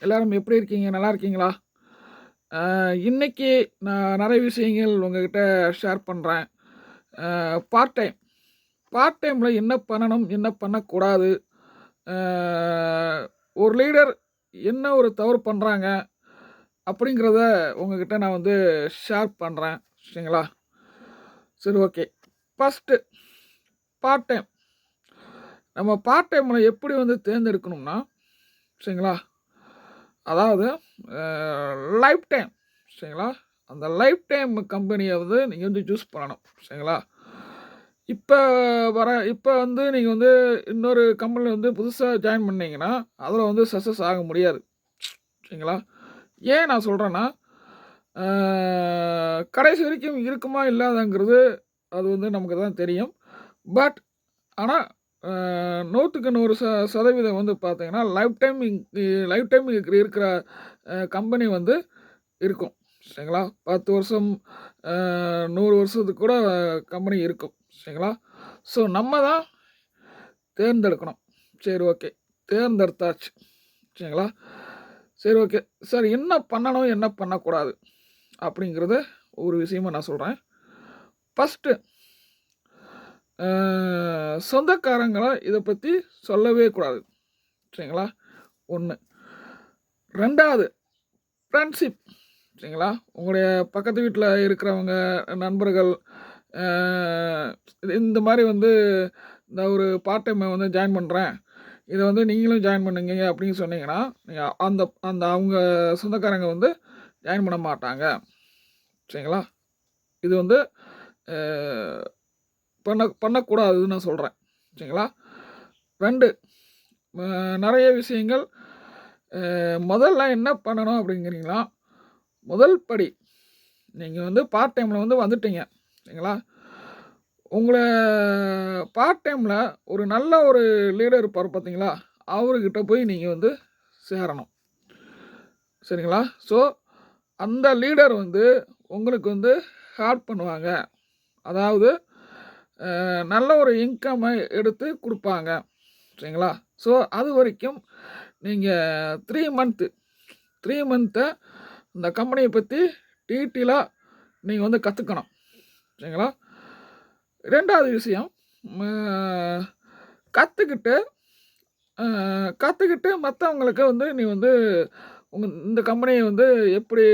எல்லாரும் எப்படி இருக்கீங்க? நல்லா இருக்கீங்களா? இன்னைக்கு நான் நெறைய விஷயங்கள் உங்ககிட்ட ஷேர் பண்றேன். Part time. பார்ட் டைம்ல என்ன பண்ணணும்? என்ன பண்ணக்கூடாது? அ ஒரு லீடர் என்ன ஒரு தவறு பண்றாங்க? அப்படிங்கிறத உங்ககிட்ட நான் வந்து ஷேர் பண்றேன். சரிங்களா? சரி, ஓகே. First part time. நம்ம பார்ட் டைம்ல எப்படி வந்து தேர்ந்தெடுக்கணும்னா, சரிங்களா? அதாவது அ லைஃப் டைம், சரிங்களா? அந்த லைஃப் டைம் கம்பெனிய வந்து நீங்க வந்து சூஸ் பண்ணணும். சரிங்களா? இப்ப இப்ப வந்து நீங்க வந்து இன்னொரு கம்பெனில வந்து புதுசா ஜாயின் பண்ணீங்கன்னா, அதுல வந்து சக்சஸ் ஆக முடியாது. சரிங்களா? ஏன் நான் சொல்றேன்னா, அ கடைசி வரைக்கும் இருக்குமா இல்லாதாங்கிறது அது வந்து நமக்கு தான் தெரியும். பட் ஆனா, அ 100க்கு 100 சதவீதம் வந்து பார்த்தீங்கன்னா, லைஃப் டைம் இருக்கிற கம்பெனி வந்து இருக்கும். சரிங்களா? 10 வருஷம், அ 100 வருஷத்துக்கு கூட கம்பெனி இருக்கும். சரிங்களா? ஸோ நம்ம தான் தேர்ந்தெடுக்கணும். சரி, ஓகே. தேர்ந்தெடுத்தாச்சு. சரிங்களா? சரி, ஓகே. சார் என்ன பண்ணணும்? என்ன பண்ணக்கூடாது? அப்படிங்கிறத ஒரு விஷயமா நான் சொல்றேன். ஃபர்ஸ்ட்டு அ சொந்தக்காரங்கள இத பத்தி சொல்லவே கூடாது. சரிங்களா? 1. 2வது ஃப்ரெண்ட்ஷிப். சரிங்களா? உங்களுடைய பக்கத்து வீட்ல இருக்கிறவங்க, நண்பர்கள், அ இந்த மாரி வந்து இந்த ஒரு பார்ட் டைம் வந்து ஜாயின் பண்றேன். இத வந்து நீங்களும் ஜாயின் பண்ணுங்க அப்படின்னு சொன்னீங்கன்னா, நீங்க அந்த அந்த அவங்க சொந்தக்காரங்க வந்து ஜாயின் பண்ண மாட்டாங்க. சரிங்களா? இது வந்து அ பண்ணக்கூடாதுன்னு நான் சொல்றேன். சரிங்களா? 2 நெறைய விஷயங்கள். முதல்ல என்ன பண்ணணும் அப்படிங்கிறீங்களா? முதல் படி, நீங்க வந்து பார்ட் டைம்ல வந்து வந்துட்டீங்க. சரிங்களா? உங்கள பார்ட் டைம்ல ஒரு நல்ல ஒரு லீடர் இருப்பாரு பார்த்தீங்களா? அவருகிட்ட போய் நீங்க வந்து சேரணும். சரிங்களா? ஸோ, அந்த லீடர் வந்து உங்களுக்கு வந்து ஹெல்ப் பண்ணுவாங்க. அதாவது நல்ல ஒரு இன்கம்ம எடுத்து குடுப்பாங்க. சரிங்களா? ஸோ, அதுவரைக்கும் நீங்க 3 மந்த்த இந்த கம்பெனிய பத்தி டீட்டெயிலா நீங்க வந்து கத்துக்கணும். சரிங்களா? 2வது விஷயம், ம கத்துக்கிட்டு அ கத்துக்கிட்டு மத்தவங்களுக்கு வந்து நீ வந்து இந்த கம்பெனிய வந்து எப்படி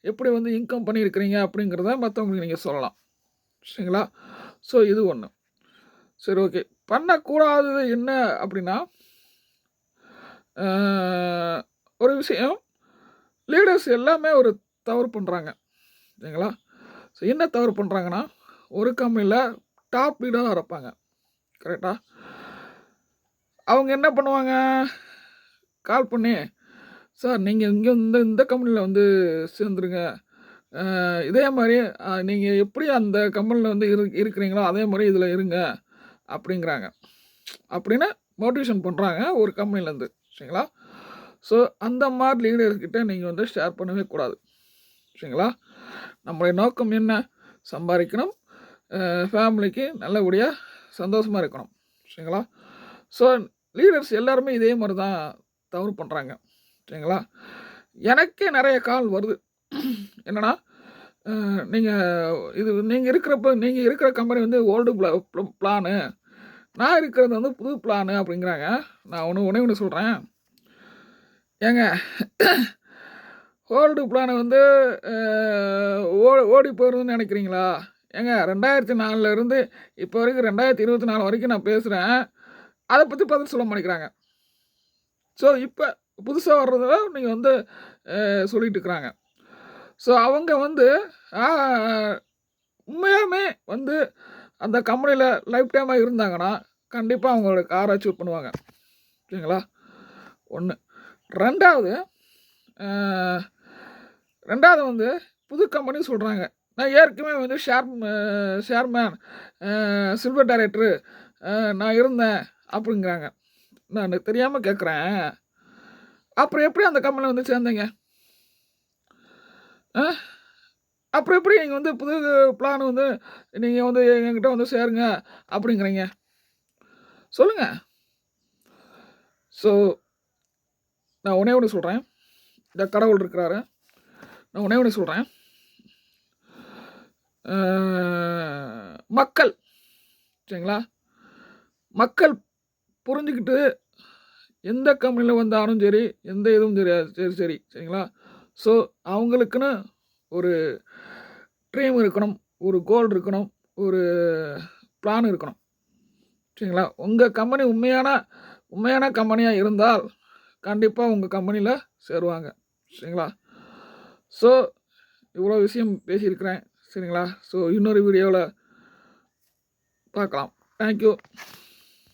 எப்படி வந்து இன்கம் பண்ணியிருக்கிறீங்க அப்படிங்கிறத மத்தவங்களுக்கு நீங்க சொல்லலாம். சரிங்களா? ஸோ, இது 1. சரி, ஓகே. பண்ணக்கூடாதது என்ன அப்படின்னா, அ ஒரு விஷயம், லீடர்ஸ் எல்லாமே ஒரு தவறு பண்றாங்க. சரிங்களா? ஸோ, என்ன தவறு பண்றாங்கன்னா, ஒரு கம்பெனில டாப் லீடரா இருப்பாங்க. கரெக்ட்டா? அவங்க என்ன பண்ணுவாங்க? கால் பண்ணி, "சார் நீங்க இங்க இந்த இந்த கம்பெனில வந்து சேர்ந்துருங்க. இதே மாரி நீங்க எப்படி அந்த கம்பெனில வந்து இருக்கிறீங்களோ, அதே மாரி இதுல இருங்க." அப்படிங்கிறாங்க. அப்படின்னு மோட்டிவேஷன் பண்றாங்க ஒரு கம்பெனிலேருந்து. சரிங்களா? ஸோ, அந்த மாரி லீடர்கிட்ட நீங்க வந்து ஷேர் பண்ணவே கூடாது. சரிங்களா? நம்முடைய நோக்கம் என்ன? சம்பாரிக்கணும். ஃபேமிலிக்கு நல்லபடியா சந்தோஷமா இருக்கணும். சரிங்களா? ஸோ, லீடர்ஸ் எல்லாருமே இதே மாரி தான் தவறு பண்றாங்க. சரிங்களா? எனக்கே நெறைய கால் வருது. என்னன்னா, நீங்க நீங்க இருக்கிற கம்பெனி வந்து ஓல்டு பிளானு. நான் இருக்கிறது வந்து புது பிளானு அப்படிங்கிறாங்க. நான் ஒண்ணே ஒண்ணு சொல்றேன். ஏங்க, ஓல்டு பிளான் வந்து அ ஓடி போயிருதுன்னு நெனைக்கிறீங்களா? ஏங்க, 2004ல இருந்து இப்போ வரைக்கும் 2024 வரைக்கும் நான் பேசுறேன். அத பத்தி பதில் சொல்ல மாட்டேங்கிறாங்க. ஸோ, இப்ப புதுசா வர்றத நீங்க வந்து சொல்லிட்டு இருக்கிறாங்க. ஸோ, அவங்க வந்து ஆ உண்மையாலுமே வந்து அந்த கம்பெனில லைஃப் டைமா இருந்தாங்கன்னா, கண்டிப்பா அவங்களோட கார அச்சீவ் பண்ணுவாங்க. சரிங்களா? 1. 2வது அ 2வது வந்து புது கம்பெனி சொல்றாங்க. நான் ஏற்கனவே வந்து சேர்மேன், சில்வர் டைரக்டரு நான் இருந்தேன் அப்படிங்கிறாங்க. நானு தெரியாம கேட்குறேன். அப்புறம் எப்படி அந்த கம்பெனில வந்து சேர்ந்தீங்க? அ அப்புறம் எப்படி நீங்க வந்து புது பிளான் வந்து நீங்க வந்து என்கிட்ட வந்து சேருங்க அப்படிங்கிறீங்க? சொல்லுங்க. ஸோ, நான் ஒண்ணே ஒண்ணு சொல்றேன். இந்த கடவுள் இருக்கிறாரு. நான் ஒன்றே ஒன்று சொல்கிறேன். மக்கள் சரிங்களா, மக்கள் புரிஞ்சுக்கிட்டு எந்த கம்பெனியில் வந்தாலும் சரி, எந்த இதுவும் சரிங்களா. ஸோ அவங்களுக்குன்னு ஒரு ட்ரீம் இருக்கணும், ஒரு கோல் இருக்கணும், ஒரு பிளான் இருக்கணும் சரிங்களா. உங்கள் கம்பெனி உண்மையான கம்பெனியாக இருந்தால் கண்டிப்பாக உங்கள் கம்பெனியில் சேருவாங்க சரிங்களா. ஸோ இவ்வளோ விஷயம் பேசியிருக்கிறேன் சரிங்களா. ஸோ இன்னொரு வீடியோவில் பார்க்கலாம். தேங்க்யூ.